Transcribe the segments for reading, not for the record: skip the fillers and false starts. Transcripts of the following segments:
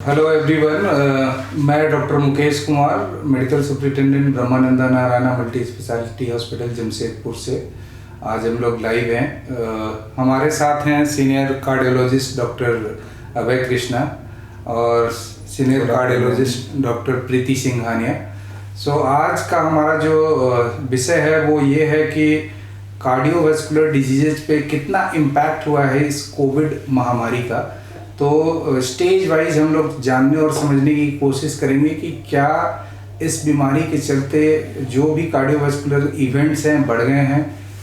Hello everyone, मैं doctor Mukesh Kumar, medical superintendent Brahmananda Narayana multi speciality hospital Jamshedpur से। आज हम लोग लाइव हैं। हमारे साथ हैं senior cardiologist doctor Abhay Krishna और senior cardiologist doctor Preeti Singhania. आज का हमारा जो विषय है वो ये है कि कार्डियोवास्कुलर डिजीजेज पे कितना इम्पैक्ट हुआ है इस कोविड महामारी का। तो स्टेज वाइज हम लोग जानने और समझने की कोशिश करेंगे कि क्या इस बीमारी के चलते जो भी कार्डियोवास्कुलर इवेंट्स हैं बढ़ गए हैं,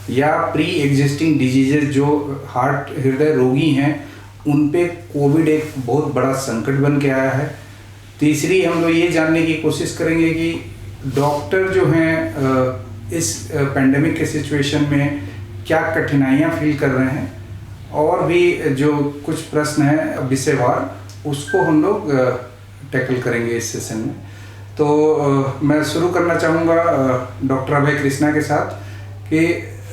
या प्री एग्जिस्टिंग डिजीजेज जो हार्ट हृदय रोगी हैं उन पे कोविड एक बहुत बड़ा संकट बन के आया है। तीसरी हम लोग ये जानने की कोशिश करेंगे कि डॉक्टर जो हैं इस पेंडेमिक के सिचुएशन में क्या कठिनाइयाँ फील कर रहे हैं, और भी जो कुछ प्रश्न हैं विषयवार उसको हम लोग टैकल करेंगे इस सेशन में। तो मैं शुरू करना चाहूँगा डॉक्टर अभय कृष्णा के साथ कि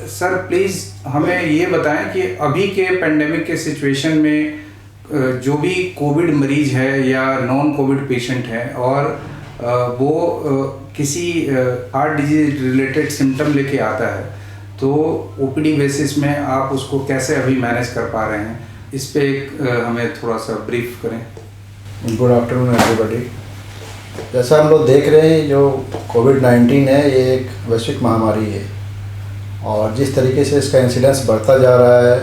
सर प्लीज़ हमें ये बताएं कि अभी के पेंडेमिक के सिचुएशन में जो भी कोविड मरीज है या नॉन कोविड पेशेंट है और वो किसी हार्ट डिजीज रिलेटेड सिम्टम लेके आता है, तो ओपीडी बेसिस में आप उसको कैसे अभी मैनेज कर पा रहे हैं, इस पे हमें थोड़ा सा ब्रीफ करें। Good afternoon everybody. जैसा हम लोग देख रहे हैं, जो कोविड-19 है ये एक वैश्विक महामारी है और जिस तरीके से इसका इंसिडेंस बढ़ता जा रहा है,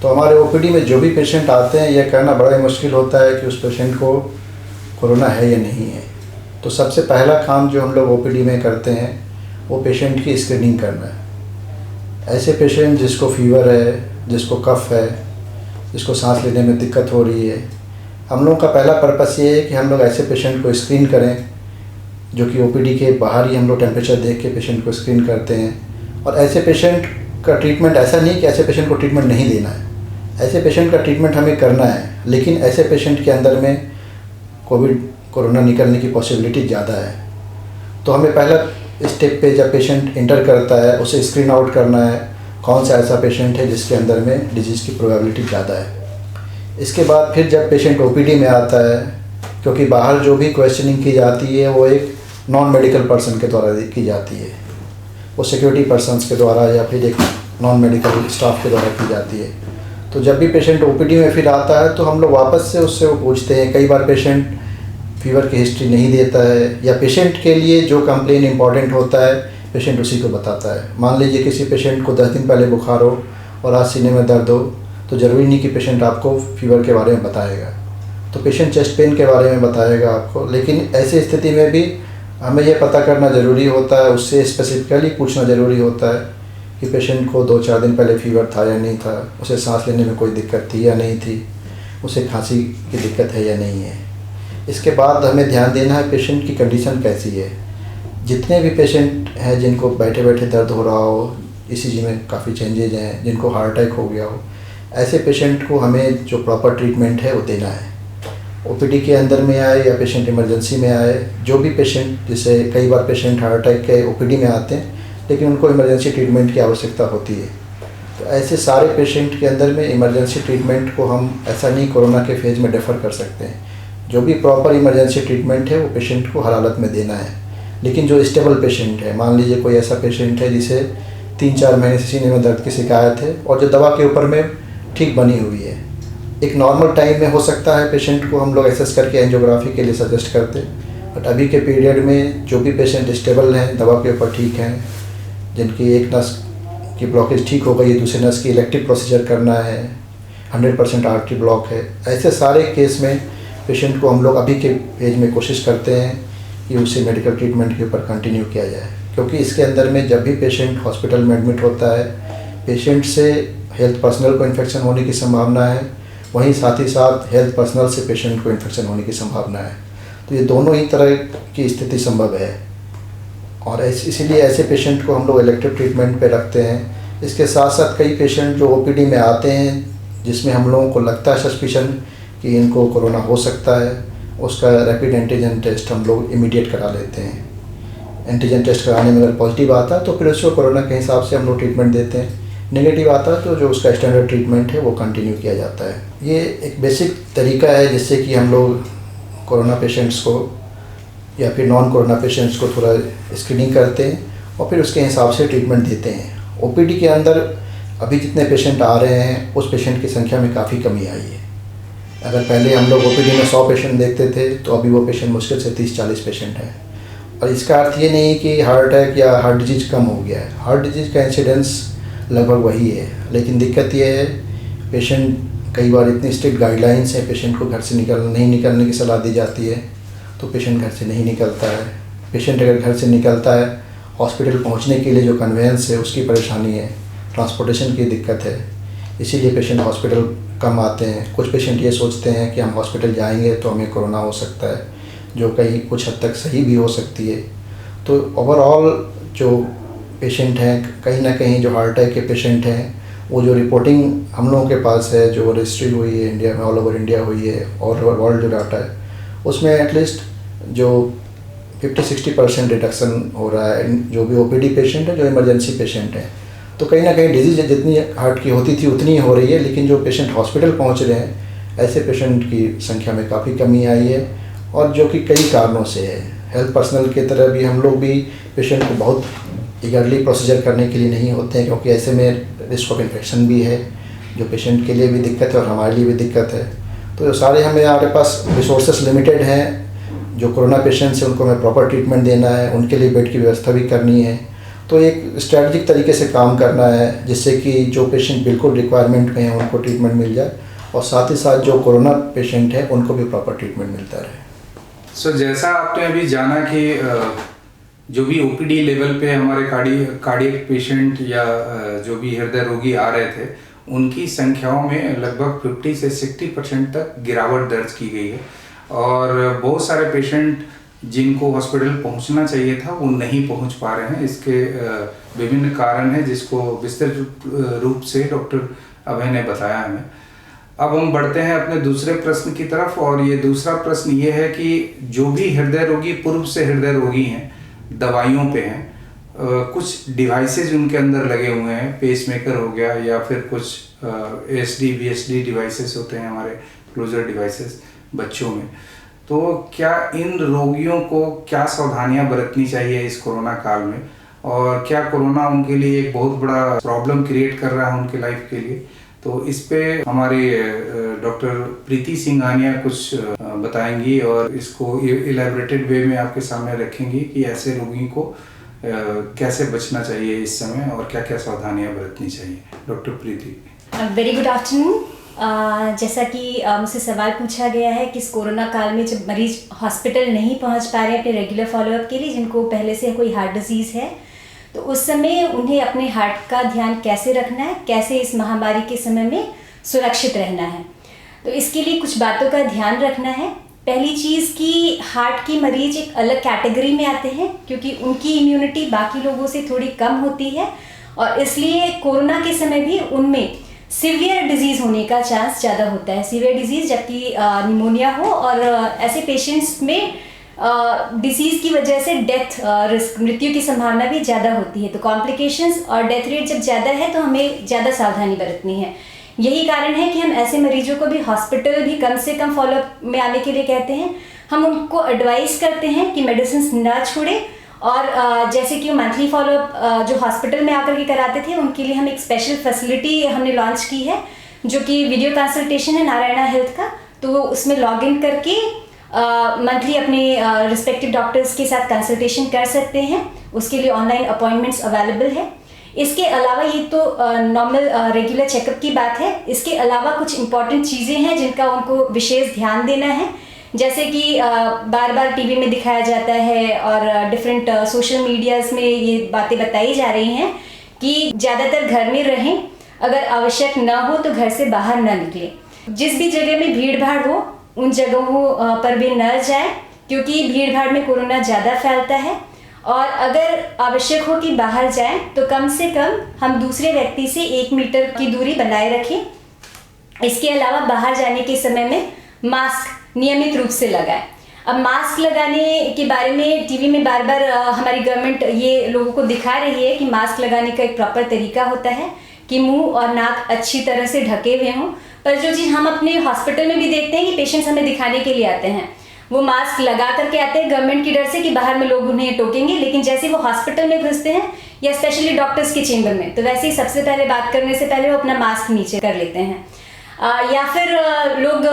तो हमारे ओपीडी में जो भी पेशेंट आते हैं यह कहना बड़ा ही मुश्किल होता है कि उस पेशेंट को कोरोना है या नहीं है। तो सबसे पहला काम जो हम लोग ओपीडी में करते हैं वो पेशेंट की स्क्रीनिंग करना है। ऐसे पेशेंट जिसको फीवर है, जिसको कफ है, जिसको सांस लेने में दिक्कत हो रही है, हम लोगों का पहला पर्पस ये है कि हम लोग ऐसे पेशेंट को स्क्रीन करें, जो कि ओपीडी के बाहर ही हम लोग टेम्परेचर देख के पेशेंट को स्क्रीन करते हैं। और ऐसे पेशेंट का ट्रीटमेंट ऐसा नहीं कि ऐसे पेशेंट को ट्रीटमेंट नहीं देना है, ऐसे पेशेंट का ट्रीटमेंट हमें करना है, लेकिन ऐसे पेशेंट के अंदर में कोरोना निकलने की पॉसिबिलिटी ज़्यादा है। तो हमें पहला स्टेप पे जब पेशेंट इंटर करता है उसे स्क्रीन आउट करना है कौन सा ऐसा पेशेंट है जिसके अंदर में डिजीज़ की प्रोबेबिलिटी ज़्यादा है। इसके बाद फिर जब पेशेंट ओपीडी में आता है, क्योंकि बाहर जो भी क्वेश्चनिंग की जाती है वो एक नॉन मेडिकल पर्सन के द्वारा की जाती है, वो सिक्योरिटी पर्सन्स के द्वारा या फिर एक नॉन मेडिकल स्टाफ के द्वारा की जाती है। तो जब भी पेशेंट ओपीडी में फिर आता है तो हम लोग वापस से उससे वो पूछते हैं। कई बार पेशेंट फीवर की हिस्ट्री नहीं देता है, या पेशेंट के लिए जो कंप्लेन इंपॉर्टेंट होता है पेशेंट उसी को बताता है। मान लीजिए किसी पेशेंट को 10 दिन पहले बुखार हो और आज सीने में दर्द हो, तो ज़रूरी नहीं कि पेशेंट आपको फीवर के बारे में बताएगा, तो पेशेंट चेस्ट पेन के बारे में बताएगा आपको। लेकिन ऐसी स्थिति में भी हमें यह पता करना ज़रूरी होता है, उससे स्पेसिफिकली पूछना ज़रूरी होता है कि पेशेंट को 2-4 दिन पहले फीवर था या नहीं था, उसे सांस लेने में कोई दिक्कत थी या नहीं थी, उसे खांसी की दिक्कत है या नहीं है। इसके बाद हमें ध्यान देना है पेशेंट की कंडीशन कैसी है। जितने भी पेशेंट हैं जिनको बैठे बैठे दर्द हो रहा हो, ईसीजी में काफ़ी चेंजेज हैं, जिनको हार्ट अटैक हो गया हो, ऐसे पेशेंट को हमें जो प्रॉपर ट्रीटमेंट है वो देना है। ओपीडी के अंदर में आए या पेशेंट इमरजेंसी में आए, जो भी पेशेंट, जैसे कई बार पेशेंट हार्ट अटैक के ओपीडी में आते हैं लेकिन उनको इमरजेंसी ट्रीटमेंट की आवश्यकता होती है, तो ऐसे सारे पेशेंट के अंदर में इमरजेंसी ट्रीटमेंट को हम ऐसा नहीं कोरोना के फेज़ में डेफर कर सकते हैं। जो भी प्रॉपर इमरजेंसी ट्रीटमेंट है वो पेशेंट को हर हालत में देना है। लेकिन जो स्टेबल पेशेंट है, मान लीजिए कोई ऐसा पेशेंट है जिसे 3-4 महीने से सीने में दर्द की शिकायत है और जो दवा के ऊपर में ठीक बनी हुई है, एक नॉर्मल टाइम में हो सकता है पेशेंट को हम लोग एसेस करके एंजियोग्राफी के लिए सजेस्ट करते हैं। बट अभी के पीरियड में जो भी पेशेंट स्टेबल हैं, दवा के ऊपर ठीक हैं, जिनकी एक नस की ब्लॉकेज ठीक हो गई है, दूसरे नस की इलेक्टिव प्रोसीजर करना है, 100% आर्टरी ब्लॉक है, ऐसे सारे केस में पेशेंट को हम लोग अभी के एज में कोशिश करते हैं कि उसे मेडिकल ट्रीटमेंट के ऊपर कंटिन्यू किया जाए। क्योंकि इसके अंदर में जब भी पेशेंट हॉस्पिटल में एडमिट होता है, पेशेंट से हेल्थ पर्सनल को इन्फेक्शन होने की संभावना है, वहीं साथ ही साथ हेल्थ पर्सनल से पेशेंट को इन्फेक्शन होने की संभावना है। तो ये दोनों ही तरह की स्थिति संभव है और इसीलिए ऐसे पेशेंट को हम लोग इलेक्टिव ट्रीटमेंट पे रखते हैं। इसके साथ साथ कई पेशेंट जो ओपीडी में आते हैं जिसमें हम लोगों को लगता है सस्पिशन कि इनको कोरोना हो सकता है, उसका रैपिड एंटीजन टेस्ट हम लोग इमीडिएट करा लेते हैं। एंटीजन टेस्ट कराने में अगर पॉजिटिव आता है तो फिर उसको कोरोना के हिसाब से हम लोग ट्रीटमेंट देते हैं, नेगेटिव आता है तो जो उसका स्टैंडर्ड ट्रीटमेंट है वो कंटिन्यू किया जाता है। ये एक बेसिक तरीका है जिससे कि हम लोग कोरोना पेशेंट्स को या फिर नॉन कोरोना पेशेंट्स को थोड़ा स्क्रीनिंग करते हैं और फिर उसके हिसाब से ट्रीटमेंट देते हैं। ओपीडी के अंदर अभी जितने पेशेंट आ रहे हैं उस पेशेंट की संख्या में काफ़ी कमी आई है। अगर पहले हम लोग ओपीडी में 100 पेशेंट देखते थे तो अभी वो पेशेंट मुश्किल से 30-40 पेशेंट हैं। और इसका अर्थ ये नहीं कि हार्ट अटैक या हार्ट डिजीज़ कम हो गया है, हार्ट डिजीज़ का इंसिडेंस लगभग वही है। लेकिन दिक्कत ये है, पेशेंट कई बार इतनी स्ट्रिक्ट गाइडलाइंस है, पेशेंट को घर से नहीं निकलने की सलाह दी जाती है तो पेशेंट घर से नहीं निकलता है। पेशेंट अगर घर से निकलता है, हॉस्पिटल पहुंचने के लिए जो कन्वेंस है उसकी परेशानी है, ट्रांसपोर्टेशन की दिक्कत है, इसीलिए पेशेंट हॉस्पिटल कम आते हैं। कुछ पेशेंट ये सोचते हैं कि हम हॉस्पिटल जाएंगे तो हमें कोरोना हो सकता है, जो कहीं कुछ हद तक सही भी हो सकती है। तो ओवरऑल जो पेशेंट हैं, कहीं ना कहीं जो हार्ट अटैक के पेशेंट हैं, वो जो रिपोर्टिंग हम लोगों के पास है, जो रजिस्ट्री हुई है इंडिया में, ऑल ओवर इंडिया हुई है और वर्ल्ड जो डाटा है उसमें एटलीस्ट जो 50-60% रिडक्शन हो रहा है जो भी ओपीडी पेशेंट है, जो इमरजेंसी पेशेंट है। तो कहीं ना कहीं डिजीज़ जितनी हार्ट की होती थी उतनी ही हो रही है, लेकिन जो पेशेंट हॉस्पिटल पहुंच रहे हैं ऐसे पेशेंट की संख्या में काफ़ी कमी आई है, और जो कि कई कारणों से है। हेल्थ पर्सनल की तरह भी हम लोग भी पेशेंट को बहुत ईगरली प्रोसीजर करने के लिए नहीं होते हैं, क्योंकि ऐसे में रिस्क ऑफ इन्फेक्शन भी है, जो पेशेंट के लिए भी दिक्कत है और हमारे लिए भी दिक्कत है। तो सारे हमारे पास रिसोर्सेस लिमिटेड हैं। जो कोरोना पेशेंट्स हैं उनको हमें प्रॉपर ट्रीटमेंट देना है, उनके लिए बेड की व्यवस्था भी करनी है। तो एक स्ट्रैटेजिक तरीके से काम करना है जिससे कि जो पेशेंट बिल्कुल रिक्वायरमेंट में हैं उनको ट्रीटमेंट मिल जाए, और साथ ही साथ जो कोरोना पेशेंट हैं उनको भी प्रॉपर ट्रीटमेंट मिलता रहे। सो जैसा आपने अभी जाना कि जो भी ओपीडी लेवल पे हमारे कार्डियक पेशेंट या जो भी हृदय रोगी आ रहे थे उनकी संख्याओं में लगभग 50 से 60% तक गिरावट दर्ज की गई है, और बहुत सारे पेशेंट जिनको हॉस्पिटल पहुंचना चाहिए था वो नहीं पहुंच पा रहे हैं। इसके विभिन्न कारण हैं जिसको विस्तृत रूप से डॉक्टर अभय ने बताया हमें। अब हम बढ़ते हैं अपने दूसरे प्रश्न की तरफ, और ये दूसरा प्रश्न ये है कि जो भी हृदय रोगी पूर्व से हृदय रोगी हैं, दवाइयों पे हैं, कुछ डिवाइसेज उनके अंदर लगे हुए हैं, पेसमेकर हो गया या फिर कुछ एसडी बीएसडी डिवाइसेस होते हैं हमारे क्लोजर डिवाइसेस बच्चों में, तो क्या इन रोगियों को क्या सावधानियां बरतनी चाहिए इस कोरोना काल में, और क्या कोरोना उनके लिए एक बहुत बड़ा प्रॉब्लम क्रिएट कर रहा है उनके लाइफ के लिए? तो इस पे हमारे डॉक्टर प्रीति सिंघानिया कुछ बताएंगी और इसको इलैबोरेटेड वे में आपके सामने रखेंगी कि ऐसे रोगी को कैसे बचना चाहिए इस समय और क्या क्या सावधानियां बरतनी चाहिए। Doctor Preeti. Very good afternoon. जैसा कि मुझसे सवाल पूछा गया है कि इस कोरोना काल में जब मरीज हॉस्पिटल नहीं पहुंच पा रहे हैं अपने रेगुलर फॉलोअप के लिए, जिनको पहले से कोई हार्ट डिजीज़ है, तो उस समय उन्हें अपने हार्ट का ध्यान कैसे रखना है, कैसे इस महामारी के समय में सुरक्षित रहना है। तो इसके लिए कुछ बातों का ध्यान रखना है। पहली चीज़ कि हार्ट की मरीज एक अलग कैटेगरी में आते हैं क्योंकि उनकी इम्यूनिटी बाकी लोगों से थोड़ी कम होती है, और इसलिए कोरोना के समय भी उनमें सीवियर डिजीज़ होने का चांस ज़्यादा होता है। सीवियर डिजीज़ जबकि निमोनिया हो, और ऐसे पेशेंट्स में डिसीज़ की वजह से डेथ रिस्क, मृत्यु की संभावना भी ज़्यादा होती है। तो कॉम्प्लिकेशंस और डेथ रेट जब ज़्यादा है तो हमें ज़्यादा सावधानी बरतनी है। यही कारण है कि हम ऐसे मरीजों को भी हॉस्पिटल भी कम से कम फॉलोअप में आने के लिए कहते हैं। हम उनको एडवाइस करते हैं कि मेडिसिन ना छोड़ें, और जैसे कि मंथली फॉलोअप जो हॉस्पिटल में आकर के कराते थे उनके लिए हम एक स्पेशल फैसिलिटी हमने लॉन्च की है जो कि वीडियो कंसल्टेशन है नारायणा हेल्थ का। तो उसमें लॉग इन करके मंथली अपने रिस्पेक्टिव डॉक्टर्स के साथ कंसल्टेशन कर सकते हैं। उसके लिए ऑनलाइन अपॉइंटमेंट्स अवेलेबल है। इसके अलावा ये तो नॉर्मल रेगुलर चेकअप की बात है। इसके अलावा कुछ इंपॉर्टेंट चीज़ें हैं जिनका उनको विशेष ध्यान देना है, जैसे कि बार बार टीवी में दिखाया जाता है और डिफरेंट सोशल मीडियाज़ में ये बातें बताई जा रही हैं कि ज़्यादातर घर में रहें, अगर आवश्यक ना हो तो घर से बाहर ना निकलें। जिस भी जगह में भीड़ भाड़ हो उन जगहों पर भी न जाए, क्योंकि भीड़ भाड़ में कोरोना ज़्यादा फैलता है। और अगर आवश्यक हो कि बाहर जाएं तो कम से कम हम दूसरे व्यक्ति से 1 मीटर की दूरी बनाए रखें। इसके अलावा बाहर जाने के समय में मास्क नियमित रूप से लगाएं। अब मास्क लगाने के बारे में टीवी में बार बार हमारी गवर्नमेंट ये लोगों को दिखा रही है कि मास्क लगाने का एक प्रॉपर तरीका होता है कि मुंह और नाक अच्छी तरह से ढके हुए हों। पर जो चीज़ हम अपने हॉस्पिटल में भी देखते हैं कि पेशेंट्स हमें दिखाने के लिए आते हैं, वो मास्क लगा करके आते हैं गवर्नमेंट की डर से कि बाहर में लोग उन्हें टोकेंगे, लेकिन जैसे वो हॉस्पिटल में घुसते हैं या स्पेशली डॉक्टर्स के चेंबर में, तो वैसे ही सबसे पहले बात करने से पहले वो अपना मास्क नीचे कर लेते हैं। या फिर लोग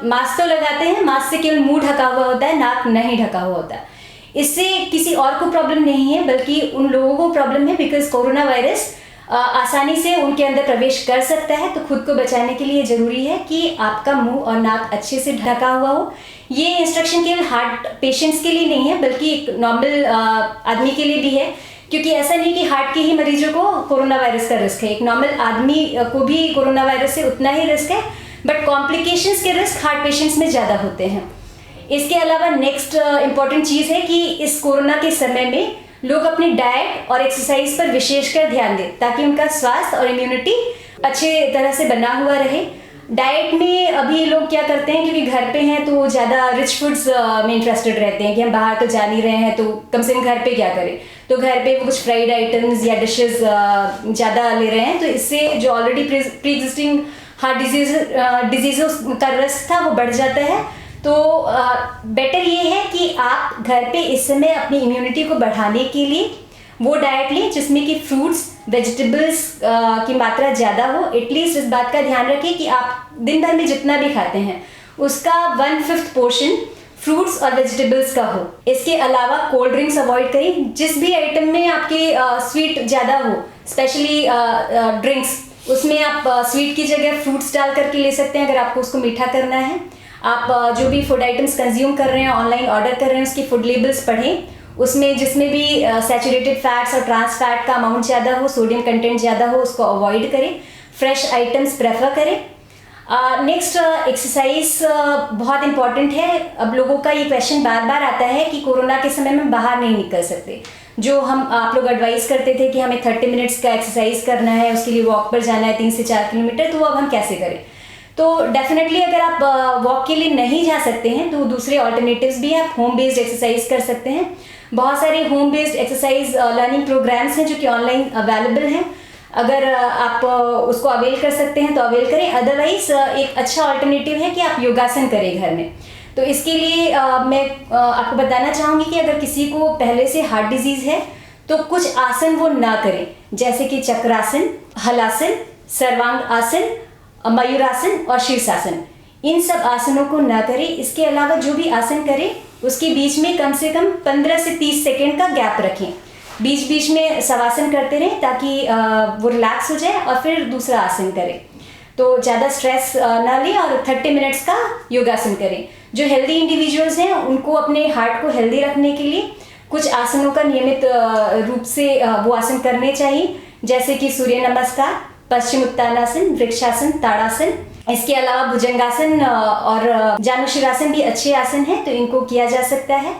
मास्क तो लगाते हैं, मास्क से केवल मुंह ढका हुआ होता है, नाक नहीं ढका हुआ होता है। इससे किसी और को प्रॉब्लम नहीं है, बल्कि उन लोगों को प्रॉब्लम है बिकॉज कोरोना वायरस आसानी से उनके अंदर प्रवेश कर सकता है। तो खुद को बचाने के लिए जरूरी है कि आपका मुंह और नाक अच्छे से ढका हुआ हो। ये इंस्ट्रक्शन केवल हार्ट पेशेंट्स के लिए नहीं है, बल्कि एक नॉर्मल आदमी के लिए भी है, क्योंकि ऐसा नहीं कि हार्ट के ही मरीजों को कोरोना वायरस का रिस्क है। एक नॉर्मल आदमी को भी कोरोना वायरस से उतना ही रिस्क है, बट कॉम्प्लिकेशंस के रिस्क हार्ट पेशेंट्स में ज़्यादा होते हैं। इसके अलावा नेक्स्ट इम्पॉर्टेंट चीज़ है कि इस कोरोना के समय में लोग अपनी डाइट और एक्सरसाइज पर विशेषकर ध्यान दें, ताकि उनका स्वास्थ्य और इम्यूनिटी अच्छे तरह से बना हुआ रहे। डाइट में अभी लोग क्या करते हैं, क्योंकि घर पे हैं तो ज़्यादा रिच फूड्स में इंटरेस्टेड रहते हैं कि हम बाहर तो जा नहीं रहे हैं, तो कम से कम घर पे क्या करें। तो घर पे कुछ फ्राइड आइटम्स या डिशेस ज़्यादा ले रहे हैं, तो इससे जो ऑलरेडी प्री एग्जिस्टिंग हार्ट डिजीज़ों का रिस्क था वो बढ़ जाता है। तो बेटर ये है कि आप घर पे इस समय अपनी इम्यूनिटी को बढ़ाने के लिए वो डाइट लें जिसमें कि फ्रूट्स वेजिटेबल्स की मात्रा ज़्यादा हो। एटलीस्ट इस बात का ध्यान रखें कि आप दिन भर में जितना भी खाते हैं उसका 1/5 पोर्शन फ्रूट्स और वेजिटेबल्स का हो। इसके अलावा कोल्ड ड्रिंक्स अवॉइड करें। जिस भी आइटम में आपके स्वीट ज़्यादा हो, स्पेशली ड्रिंक्स, उसमें आप स्वीट की जगह फ्रूट्स डाल करके ले सकते हैं अगर आपको उसको मीठा करना है। आप जो भी फूड आइटम्स कंज्यूम कर रहे हैं, ऑनलाइन ऑर्डर कर रहे हैं, उसकी फूड लेबल्स पढ़ें। उसमें जिसमें भी सैचुरेटेड फैट्स और ट्रांस फैट का अमाउंट ज़्यादा हो, सोडियम कंटेंट ज़्यादा हो, उसको अवॉइड करें। फ्रेश आइटम्स प्रेफर करें। नेक्स्ट एक्सरसाइज बहुत इंपॉर्टेंट है। अब लोगों का ये क्वेश्चन बार बार आता है कि कोरोना के समय में बाहर नहीं निकल सकते। जो आप लोग एडवाइस करते थे कि हमें 30 मिनट्स का एक्सरसाइज करना है, उसके लिए वॉक पर जाना है 3 से 4 किलोमीटर, तो अब हम कैसे करें। तो डेफिनेटली अगर आप वॉक के लिए नहीं जा सकते हैं तो दूसरे ऑल्टरनेटिव्स भी हैं। आप होम बेस्ड एक्सरसाइज कर सकते हैं। बहुत सारे home based exercise learning programmes हैं जो कि ऑनलाइन अवेलेबल हैं। अगर आप उसको अवेल कर सकते हैं तो अवेल करें। अदरवाइज एक अच्छा ऑल्टरनेटिव है कि आप योगासन करें घर में। तो इसके लिए मैं आपको बताना चाहूँगी कि अगर किसी को पहले से हार्ट डिजीज़ है तो कुछ आसन वो ना करें, जैसे कि चक्रासन, हलासन, सर्वांग आसन, मयूरासन और शीर्षासन। इन सब आसनों को ना करें। इसके अलावा जो भी आसन करें उसके बीच में कम से कम 15 से 30 सेकेंड का गैप रखें। बीच बीच में शवासन करते रहें ताकि वो रिलैक्स हो जाए और फिर दूसरा आसन करें। तो ज़्यादा स्ट्रेस ना लें और 30 मिनट्स का योगासन करें। जो हेल्दी इंडिविजुअल्स हैं उनको अपने हार्ट को हेल्दी रखने के लिए कुछ आसनों का नियमित रूप से वो आसन करने चाहिए, जैसे कि सूर्य नमस्कार, पश्चिम उत्तानासन, वृक्षासन, ताड़ासन। इसके अलावा भुजंगासन और जानुशिरासन भी अच्छे आसन हैं, तो इनको किया जा सकता है।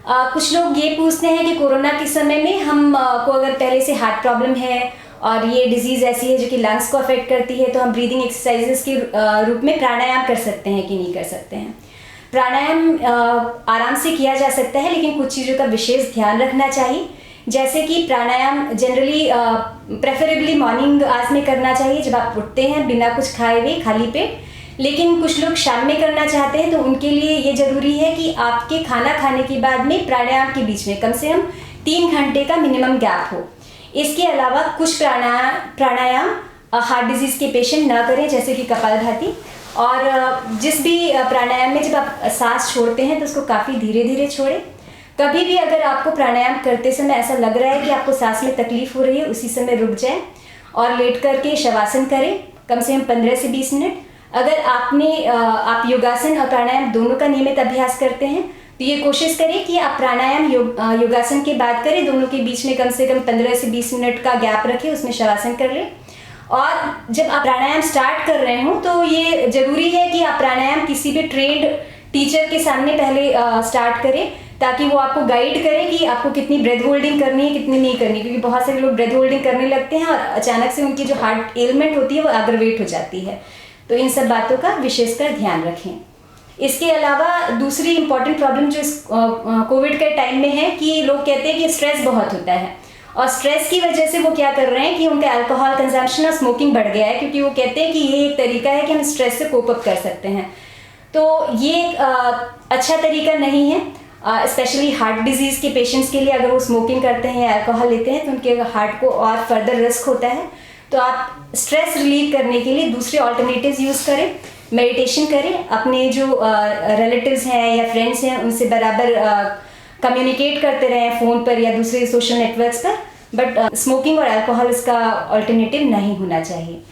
कुछ लोग ये पूछते हैं कि कोरोना के समय में हम को अगर पहले से हार्ट प्रॉब्लम है और ये डिजीज़ ऐसी है जो कि लंग्स को अफेक्ट करती है, तो हम ब्रीदिंग एक्सरसाइजेस के रूप में प्राणायाम कर सकते हैं कि नहीं कर सकते हैं। प्राणायाम आराम से किया जा सकता है, लेकिन कुछ चीज़ों का विशेष ध्यान रखना चाहिए। जैसे कि प्राणायाम जनरली प्रेफरेबली मॉर्निंग आवर्स में करना चाहिए, जब आप उठते हैं बिना कुछ खाए हुए खाली पेट। लेकिन कुछ लोग शाम में करना चाहते हैं, तो उनके लिए ये ज़रूरी है कि आपके खाना खाने के बाद में प्राणायाम के बीच में कम से कम 3 घंटे का मिनिमम गैप हो। इसके अलावा कुछ प्राणायाम हार्ट डिजीज़ के पेशेंट ना करें, जैसे कि कपालभाति। और जिस भी प्राणायाम में जब आप सांस छोड़ते हैं तो उसको काफ़ी धीरे धीरे छोड़ें। कभी भी अगर आपको प्राणायाम करते समय ऐसा लग रहा है कि आपको सांस में तकलीफ हो रही है, उसी समय रुक जाए और लेट करके शवासन करें कम से कम 15 से 20 मिनट। अगर आप योगासन और प्राणायाम दोनों का नियमित अभ्यास करते हैं तो ये कोशिश करें कि आप प्राणायाम योगासन के बाद करें, दोनों के बीच में कम से कम 15 से 20 मिनट का गैप रखें, उसमें शवासन कर लें। और जब आप प्राणायाम स्टार्ट कर रहे हो तो ये ज़रूरी है कि आप प्राणायाम किसी भी ट्रेंड टीचर के सामने पहले स्टार्ट करें, ताकि वो आपको गाइड करे कि आपको कितनी ब्रेथ होल्डिंग करनी है, कितनी नहीं करनी। क्योंकि बहुत सारे लोग ब्रेथ होल्डिंग करने लगते हैं और अचानक से उनकी जो हार्ट एलिमेंट होती है वो एग्रवेट हो जाती है। तो इन सब बातों का विशेषकर ध्यान रखें। इसके अलावा दूसरी इंपॉर्टेंट प्रॉब्लम जो इस कोविड के टाइम में है कि लोग कहते हैं कि स्ट्रेस बहुत होता है, और स्ट्रेस की वजह से वो क्या कर रहे हैं कि उनका अल्कोहल कंजम्पशन और स्मोकिंग बढ़ गया है, क्योंकि वो कहते हैं कि ये एक तरीका है कि हम स्ट्रेस से कोप अप कर सकते हैं। तो ये एक अच्छा तरीका नहीं है, स्पेशली हार्ट डिजीज़ के पेशेंट्स के लिए। अगर वो स्मोकिंग करते हैं या अल्कोहल लेते हैं तो उनके हार्ट को और फर्दर रिस्क होता है। तो आप स्ट्रेस रिलीव करने के लिए दूसरे ऑल्टरनेटिव्स यूज़ करें, मेडिटेशन करें, अपने जो रिलेटिव्स हैं या फ्रेंड्स हैं उनसे बराबर कम्युनिकेट करते रहें फ़ोन पर या दूसरे सोशल नेटवर्क्स पर, बट स्मोकिंग और अल्कोहल इसका ऑल्टरनेटिव नहीं होना चाहिए।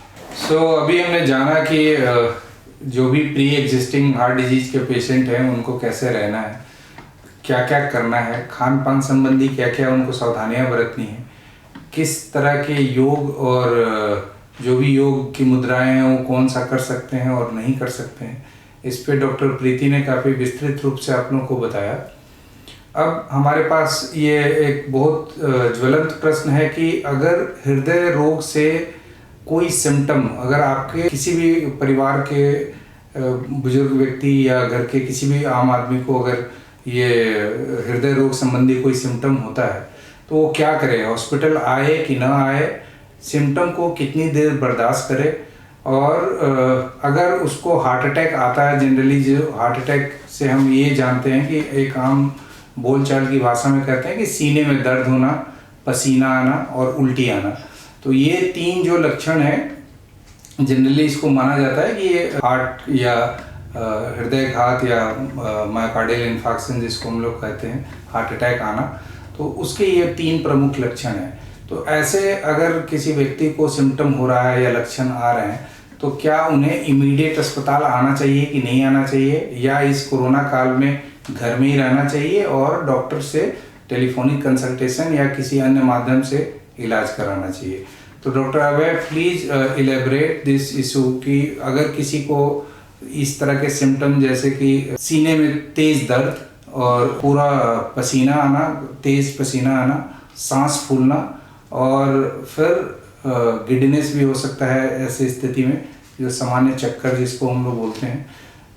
अभी हमने जाना कि जो भी प्री एग्जिस्टिंग हार्ट डिजीज़ के पेशेंट हैं उनको कैसे रहना है, क्या क्या करना है, खान पान संबंधी क्या क्या उनको सावधानियां बरतनी है, किस तरह के योग और जो भी योग की मुद्राएं हैं वो कौन सा कर सकते हैं और नहीं कर सकते हैं, इस पे डॉक्टर प्रीति ने काफ़ी विस्तृत रूप से आप लोगों को बताया। अब हमारे पास ये एक बहुत ज्वलंत प्रश्न है कि अगर हृदय रोग से कोई सिम्टम, अगर आपके किसी भी परिवार के बुजुर्ग व्यक्ति या घर के किसी भी आम आदमी को अगर ये हृदय रोग संबंधी कोई सिम्टम होता है तो वो क्या करे, हॉस्पिटल आए कि ना आए, सिम्टम को कितनी देर बर्दाश्त करे, और अगर उसको हार्ट अटैक आता है, जनरली जो हार्ट अटैक से हम ये जानते हैं कि एक आम बोलचाल की भाषा में कहते हैं कि सीने में दर्द होना, पसीना आना और उल्टी आना। तो ये 3 जो लक्षण हैं जनरली इसको माना जाता है कि ये हार्ट या हृदय घात या मायोकार्डियल इन्फार्क्शन जिसको हम लोग कहते हैं, हार्ट अटैक आना, तो उसके ये 3 प्रमुख लक्षण हैं। तो ऐसे अगर किसी व्यक्ति को सिम्टम हो रहा है या लक्षण आ रहे हैं तो क्या उन्हें इमीडिएट अस्पताल आना चाहिए कि नहीं आना चाहिए, या इस कोरोना काल में घर में ही रहना चाहिए और डॉक्टर से टेलीफोनिक कंसल्टेशन या किसी अन्य माध्यम से इलाज कराना चाहिए। तो doctor Abhay please elaborate this issue कि अगर किसी को इस तरह के सिम्टम जैसे कि सीने में तेज दर्द और पूरा पसीना आना, तेज पसीना आना, सांस फूलना और फिर गिडनेस भी हो सकता है ऐसी स्थिति में, जो सामान्य चक्कर जिसको हम लोग बोलते हैं,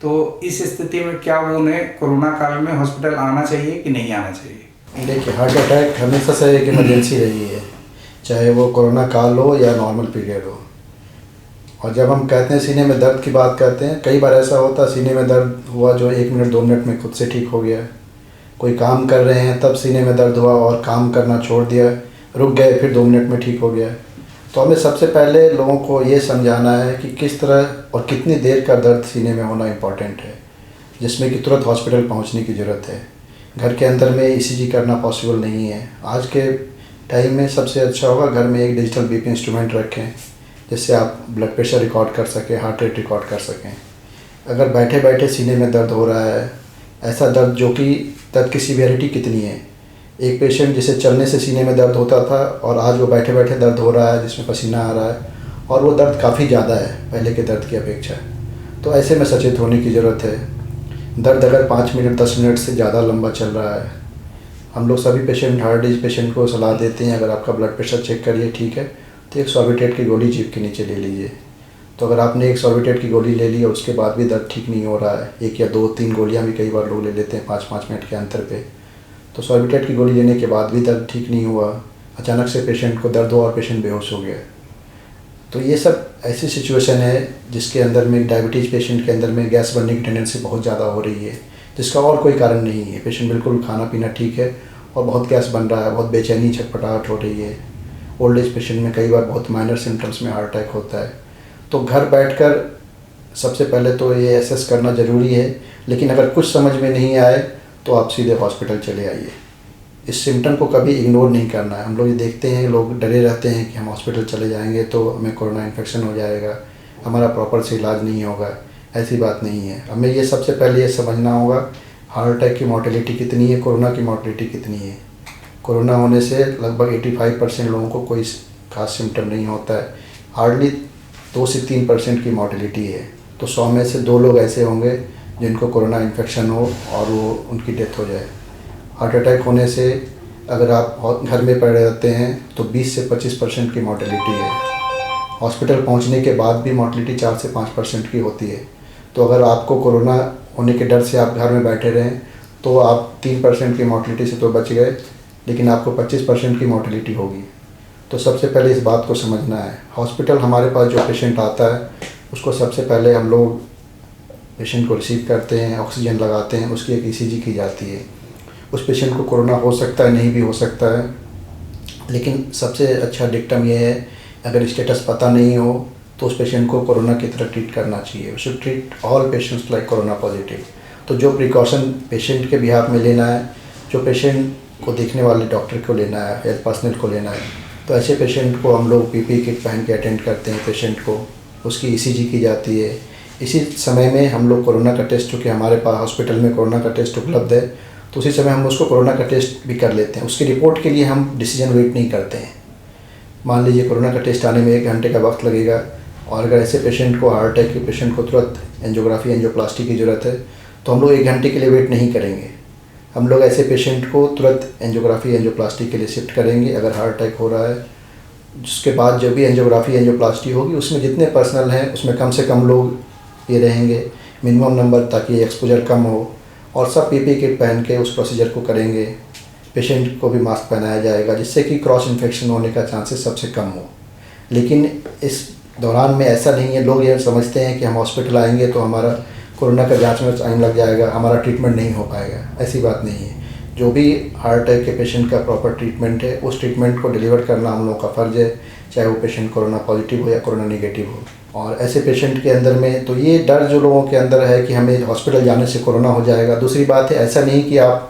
तो इस स्थिति में क्या वो उन्हें कोरोना काल में हॉस्पिटल आना चाहिए कि नहीं आना चाहिए? देखिए, हार्ट अटैक हमेशा से एक इमरजेंसी रही है, चाहे वो कोरोना काल हो या नॉर्मल पीरियड हो। और जब हम कहते हैं सीने में दर्द की बात करते हैं, कई बार ऐसा होता है सीने में दर्द हुआ जो 1 मिनट 2 मिनट में खुद से ठीक हो गया। कोई काम कर रहे हैं तब सीने में दर्द हुआ और काम करना छोड़ दिया, रुक गए, फिर 2 मिनट में ठीक हो गया। तो हमें सबसे पहले लोगों को ये समझाना है कि किस तरह और कितनी देर का दर्द सीने में होना इम्पॉर्टेंट है, जिसमें कि तुरंत हॉस्पिटल पहुंचने की ज़रूरत है। घर के अंदर में ईसीजी करना पॉसिबल नहीं है। आज के टाइम में सबसे अच्छा होगा घर में एक डिजिटल बीपी इंस्ट्रूमेंट रखें, जिससे आप ब्लड प्रेशर रिकॉर्ड कर सकें, हार्ट रेट रिकॉर्ड कर सकें। अगर बैठे बैठे सीने में दर्द हो रहा है, ऐसा दर्द जो कि दर्द की सीवियरिटी कितनी है, एक पेशेंट जिसे चलने से सीने में दर्द होता था और आज वो बैठे बैठे दर्द हो रहा है जिसमें पसीना आ रहा है और वो दर्द काफ़ी ज़्यादा है पहले के दर्द की अपेक्षा। तो ऐसे में सचेत होने की ज़रूरत है। दर्द अगर 5 मिनट 10 मिनट से ज़्यादा लंबा चल रहा है, हम लोग सभी पेशेंट हार्ट डिजीज पेशेंट को सलाह देते हैं, अगर आपका ब्लड प्रेशर चेक करिए ठीक है तो एक सॉर्बिट्रेट की गोली जीभ के नीचे ले लीजिए। तो अगर आपने एक सॉर्बिट्रेट की गोली ले ली और उसके बाद भी दर्द ठीक नहीं हो रहा है, 1 या 2-3 गोलियां भी कई बार लोग ले लेते हैं 5-5 मिनट के अंतर पे, तो सॉर्बिट्रेट की गोली लेने के बाद भी दर्द ठीक नहीं हुआ, अचानक से पेशेंट को दर्द हुआ और पेशेंट बेहोश हो गया, तो ये सब ऐसी सिचुएशन है जिसके अंदर में डायबिटीज़ पेशेंट के अंदर में गैस बनने की टेंडेंसी बहुत ज़्यादा हो रही है, जिसका और कोई कारण नहीं है। पेशेंट बिल्कुल खाना पीना ठीक है और बहुत गैस बन रहा है, बहुत बेचैनी छटपटाहट हो रही है। ओल्ड एज पेशेंट में कई बार बहुत माइनर सिम्टम्स में हार्ट अटैक होता है। तो घर बैठकर सबसे पहले तो ये एसेस करना ज़रूरी है, लेकिन अगर कुछ समझ में नहीं आए तो आप सीधे हॉस्पिटल चले आइए। इस सिम्टम को कभी इग्नोर नहीं करना है। हम लोग ये देखते हैं, लोग डरे रहते हैं कि हम हॉस्पिटल चले जाएंगे तो हमें कोरोना इन्फेक्शन हो जाएगा, हमारा प्रॉपर से इलाज नहीं होगा। ऐसी बात नहीं है। हमें ये सबसे पहले ये समझना होगा हार्ट अटैक की मॉर्टेलिटी कितनी है, कोरोना की मॉर्टेलिटी कितनी है। कोरोना होने से लगभग 85% लोगों को कोई खास सिम्टम नहीं होता है, हार्डली 2 से 3% की मॉर्टेलिटी है। तो 100 में से 2 लोग ऐसे होंगे जिनको कोरोना इन्फेक्शन हो और वो उनकी डेथ हो जाए। हार्ट अटैक होने से अगर आप घर में पड़े रहते हैं तो 20 से 25% की मॉर्टेलिटी है। हॉस्पिटल पहुंचने के बाद भी मॉर्टेलिटी 4 से 5% की होती है। तो अगर आपको कोरोना होने के डर से आप घर में बैठे रहें तो आप 3% की मॉर्टेलिटी से तो बच गए, लेकिन आपको 25% की मॉर्टेलिटी होगी। तो सबसे पहले इस बात को समझना है। हॉस्पिटल हमारे पास जो पेशेंट आता है उसको सबसे पहले हम लोग पेशेंट को रिसीव करते हैं, ऑक्सीजन लगाते हैं, उसकी एक ECG की जाती है। उस पेशेंट को कोरोना हो सकता है, नहीं भी हो सकता है, लेकिन सबसे अच्छा डिक्टम ये है अगर स्टेटस पता नहीं हो तो उस पेशेंट को कोरोना की तरह ट्रीट करना चाहिए। We should treat all patients like corona positive. तो जो प्रिकॉशन पेशेंट के बिहाफ में लेना है, जो पेशेंट को देखने वाले डॉक्टर को लेना है, हेल्थ पर्सनल को लेना है, तो ऐसे पेशेंट को हम लोग PPE किट पहन के अटेंड करते हैं। पेशेंट को उसकी ECG की जाती है। इसी समय में हम लोग कोरोना का टेस्ट, चूँकि हमारे पास हॉस्पिटल में कोरोना का टेस्ट उपलब्ध है, तो उसी समय हम उसको कोरोना का टेस्ट भी कर लेते हैं। उसकी रिपोर्ट के लिए हम डिसीजन वेट नहीं करते हैं। मान लीजिए कोरोना का टेस्ट आने में 1 घंटे का वक्त लगेगा और अगर ऐसे पेशेंट को, हार्ट अटैक के पेशेंट को तुरंत एंजियोग्राफी एंजियोप्लास्टी की ज़रूरत है, तो हम लोग 1 घंटे के लिए वेट नहीं करेंगे। हम लोग ऐसे पेशेंट को तुरंत एंजियोग्राफी एंजियोप्लास्टी के लिए शिफ्ट करेंगे अगर हार्ट अटैक हो रहा है। जिसके बाद जब भी एंजियोग्राफी एंजियोप्लास्टी होगी उसमें जितने पर्सनल हैं उसमें कम से कम लोग ये रहेंगे, मिनिमम नंबर, ताकि एक्सपोजर कम हो, और सब PPE किट पहन के उस प्रोसीजर को करेंगे। पेशेंट को भी मास्क पहनाया जाएगा जिससे कि क्रॉस इन्फेक्शन होने का चांसेस सबसे कम हो। लेकिन इस दौरान में ऐसा नहीं है, लोग ये समझते हैं कि हम हॉस्पिटल आएंगे तो हमारा कोरोना का जांच में टाइम लग जाएगा, हमारा ट्रीटमेंट नहीं हो पाएगा। ऐसी बात नहीं है। जो भी हार्ट अटैक के पेशेंट का प्रॉपर ट्रीटमेंट है, उस ट्रीटमेंट को डिलीवर करना हम लोगों का फ़र्ज़ है, चाहे वो पेशेंट कोरोना पॉजिटिव हो या कोरोना नेगेटिव हो। और ऐसे पेशेंट के अंदर में तो ये डर जो लोगों के अंदर है कि हमें हॉस्पिटल जाने से कोरोना हो जाएगा। दूसरी बात है, ऐसा नहीं कि आप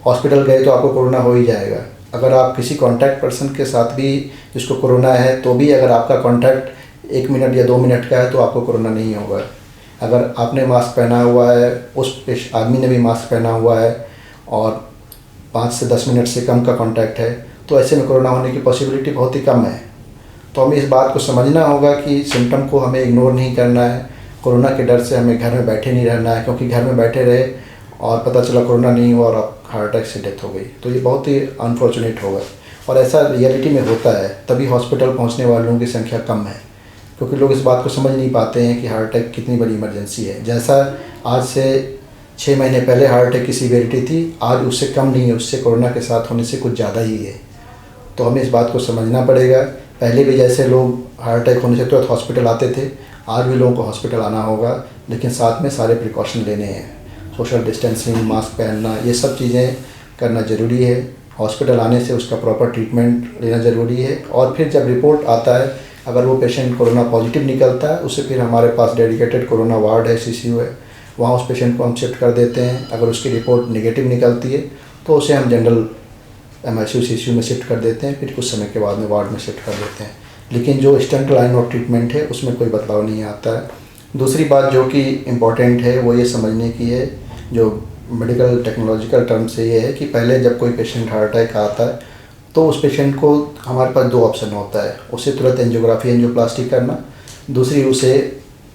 हॉस्पिटल गए तो आपको कोरोना हो ही जाएगा। अगर आप किसी कॉन्टैक्ट पर्सन के साथ भी जिसको कोरोना है, तो भी अगर आपका कॉन्टैक्ट 1 मिनट या 2 मिनट का है तो आपको कोरोना नहीं होगा। अगर आपने मास्क पहना हुआ है, उस आदमी ने भी मास्क पहना हुआ है और 5 से 10 मिनट से कम का कॉन्टैक्ट है, तो ऐसे में कोरोना होने की पॉसिबिलिटी बहुत ही कम है। तो हमें इस बात को समझना होगा कि सिम्टम को हमें इग्नोर नहीं करना है। कोरोना के डर से हमें घर में बैठे नहीं रहना है, क्योंकि घर में बैठे रहे और पता चला कोरोना नहीं हुआ और आप हार्ट अटैक से डेथ हो गई, तो ये बहुत ही अनफॉर्चुनेट होगा। और ऐसा रियलिटी में होता है, तभी हॉस्पिटल पहुंचने वालों की संख्या कम है, क्योंकि लोग इस बात को समझ नहीं पाते हैं कि हार्ट अटैक कितनी बड़ी इमरजेंसी है। जैसा आज से 6 महीने पहले हार्ट अटैक की सीवियरिटी थी, आज उससे कम नहीं है, उससे कोरोना के साथ होने से कुछ ज़्यादा ही है। तो हमें इस बात को समझना पड़ेगा। पहले भी जैसे लोग हार्ट अटैक होने से तुरंत हॉस्पिटल आते थे, आज भी लोगों को हॉस्पिटल आना होगा, लेकिन साथ में सारे प्रिकॉशन लेने हैं। सोशल डिस्टेंसिंग, मास्क पहनना, ये सब चीज़ें करना ज़रूरी है। हॉस्पिटल आने से उसका प्रॉपर ट्रीटमेंट लेना ज़रूरी है। और फिर जब रिपोर्ट आता है, अगर वो पेशेंट कोरोना पॉजिटिव निकलता है, उसे फिर हमारे पास डेडिकेटेड कोरोना वार्ड है, CCU है, वहाँ उस पेशेंट को हम शिफ्ट कर देते हैं। अगर उसकी रिपोर्ट नेगेटिव निकलती है तो उसे हम जनरल MICU CCU में शिफ्ट कर देते हैं, फिर कुछ समय के बाद में वार्ड में शिफ्ट कर देते हैं। लेकिन जो स्टैंडर्ड लाइन ऑफ ट्रीटमेंट है उसमें कोई बदलाव नहीं आता है। दूसरी बात जो कि इम्पॉर्टेंट है वो ये समझने की है, जो मेडिकल टेक्नोलॉजिकल टर्म से ये है कि पहले जब कोई पेशेंट हार्ट अटैक आता है तो उस पेशेंट को हमारे पास 2 ऑप्शन होता है, उसे तुरंत एंजियोग्राफी एंजियोप्लास्टी करना, दूसरी उसे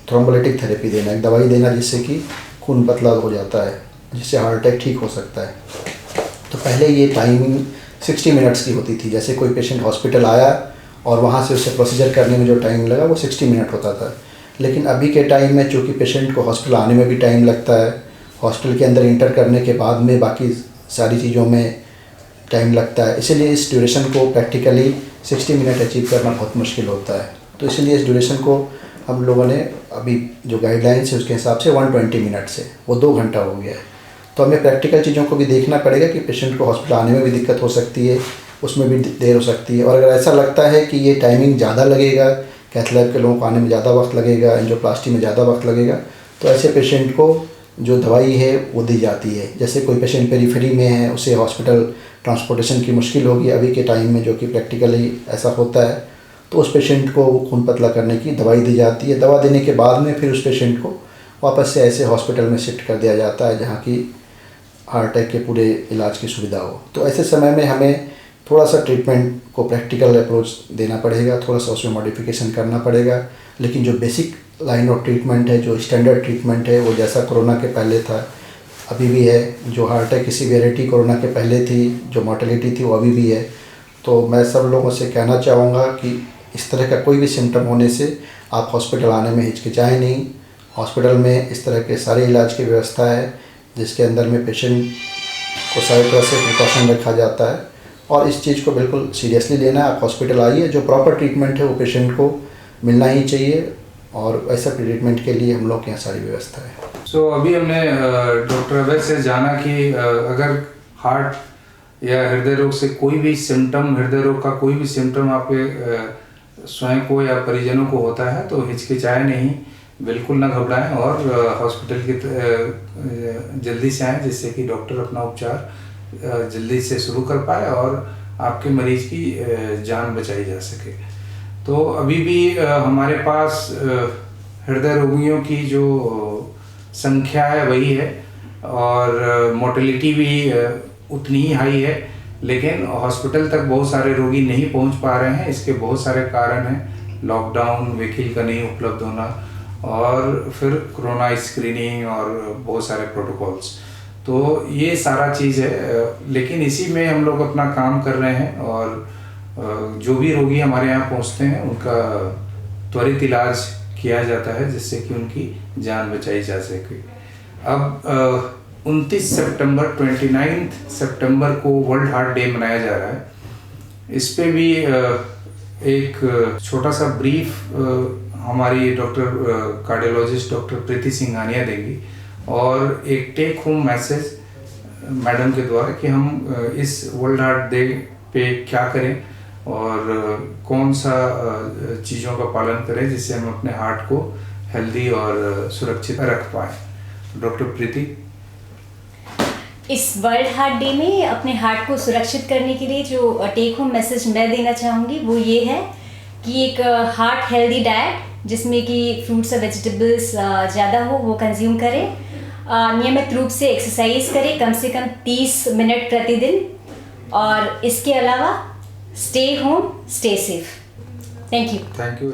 थ्रोम्बोलिटिक थेरेपी देना, एक दवाई देना जिससे कि खून पतला हो जाता है, जिससे हार्ट अटैक ठीक हो सकता है। तो पहले ये टाइमिंग 60 मिनट्स की होती थी। जैसे कोई पेशेंट हॉस्पिटल आया और वहाँ से उसे प्रोसीजर करने में जो टाइम लगा वो 60 मिनट होता था। लेकिन अभी के टाइम में चूँकि पेशेंट को हॉस्पिटल आने में भी टाइम लगता है, हॉस्पिटल के अंदर इंटर करने के बाद में बाकी सारी चीज़ों में टाइम लगता है, इसीलिए इस ड्यूरेशन को प्रैक्टिकली 60 मिनट अचीव करना बहुत मुश्किल होता है। तो इसीलिए इस ड्यूरेशन को हम लोगों ने अभी जो गाइडलाइंस है उसके हिसाब से 120 मिनट से वो 2 घंटा हो गया है। तो हमें प्रैक्टिकल चीज़ों को भी देखना पड़ेगा कि पेशेंट को हॉस्पिटल आने में भी दिक्कत हो सकती है, उसमें भी देर हो सकती है। और अगर ऐसा लगता है कि ये टाइमिंग ज़्यादा लगेगा, कैथ लैब के लोगों को आने में ज़्यादा वक्त लगेगा, एंजियोप्लास्टी में ज़्यादा वक्त लगेगा, तो ऐसे पेशेंट को जो दवाई है वो दी जाती है। जैसे कोई पेशेंट पेरीफेरी में है, उसे हॉस्पिटल ट्रांसपोर्टेशन की मुश्किल होगी अभी के टाइम में, जो कि प्रैक्टिकली ऐसा होता है, तो उस पेशेंट को खून पतला करने की दवाई दी जाती है। दवा देने के बाद में फिर उस पेशेंट को वापस से ऐसे हॉस्पिटल में शिफ्ट कर दिया जाता है जहाँ की हार्ट अटैक के पूरे इलाज की सुविधा हो। तो ऐसे समय में हमें थोड़ा सा ट्रीटमेंट को प्रैक्टिकल अप्रोच देना पड़ेगा, थोड़ा सा उसमें मॉडिफिकेशन करना पड़ेगा। लेकिन जो बेसिक लाइन ऑफ ट्रीटमेंट है, जो स्टैंडर्ड ट्रीटमेंट है, वो जैसा कोरोना के पहले था अभी भी है। जो हार्ट अटैक की सीवियरिटी कोरोना के पहले थी, जो मॉर्टेलिटी थी, वो अभी भी है। तो मैं सब लोगों से कहना चाहूँगा कि इस तरह का कोई भी सिम्टम होने से आप हॉस्पिटल आने में हिचकिचाएँ नहीं। हॉस्पिटल में इस तरह के सारे इलाज की व्यवस्था है, जिसके अंदर में पेशेंट को सारी तरह से प्रिकॉशन रखा जाता है। और इस चीज़ को बिल्कुल सीरियसली लेना है। आप हॉस्पिटल आइए, जो प्रॉपर ट्रीटमेंट है वो पेशेंट को मिलना ही चाहिए, और ऐसा ट्रीटमेंट के लिए हम लोग के यहाँ सारी व्यवस्था है। सो अभी हमने डॉक्टर अभय से जाना कि अगर हार्ट या हृदय रोग से कोई भी सिम्टम, हृदय रोग का कोई भी सिम्टम आपके स्वयं को या परिजनों को होता है तो हिचकिचाए नहीं, बिल्कुल ना घबराएं और हॉस्पिटल की जल्दी से आएँ, जिससे कि डॉक्टर अपना उपचार जल्दी से शुरू कर पाए और आपके मरीज की जान बचाई जा सके। तो अभी भी हमारे पास हृदय रोगियों की जो संख्या है वही है और मोर्टेलिटी भी उतनी ही हाई है, लेकिन हॉस्पिटल तक बहुत सारे रोगी नहीं पहुंच पा रहे हैं। इसके बहुत सारे कारण हैं, लॉकडाउन, व्हीकल का नहीं उपलब्ध होना और फिर कोरोना स्क्रीनिंग और बहुत सारे प्रोटोकॉल्स। तो ये सारा चीज़ है, लेकिन इसी में हम लोग अपना काम कर रहे हैं और जो भी रोगी हमारे यहाँ पहुँचते हैं उनका त्वरित इलाज किया जाता है, जिससे कि उनकी जान बचाई जा सके। अब 29 सितंबर 29 सितंबर को वर्ल्ड हार्ट डे मनाया जा रहा है। इस पे भी एक छोटा सा ब्रीफ हमारी doctor cardiologist doctor Preeti Singhania देंगी और एक टेक होम मैसेज मैडम के द्वारा कि हम इस वर्ल्ड हार्ट डे पे क्या करें और कौन सा चीज़ों का पालन करें जिससे हम अपने हार्ट को हेल्दी और सुरक्षित रख पाएँ। डॉक्टर प्रीति, इस वर्ल्ड हार्ट डे में अपने हार्ट को सुरक्षित करने के लिए जो टेक होम मैसेज मैं देना चाहूँगी वो ये है कि एक हार्ट हेल्दी डाइट जिसमें कि फ्रूट्स और वेजिटेबल्स ज़्यादा हो वो कंज्यूम करें, नियमित रूप से एक्सरसाइज करें कम से कम 30 मिनट प्रतिदिन और इसके अलावा stay home, stay safe. Thank you.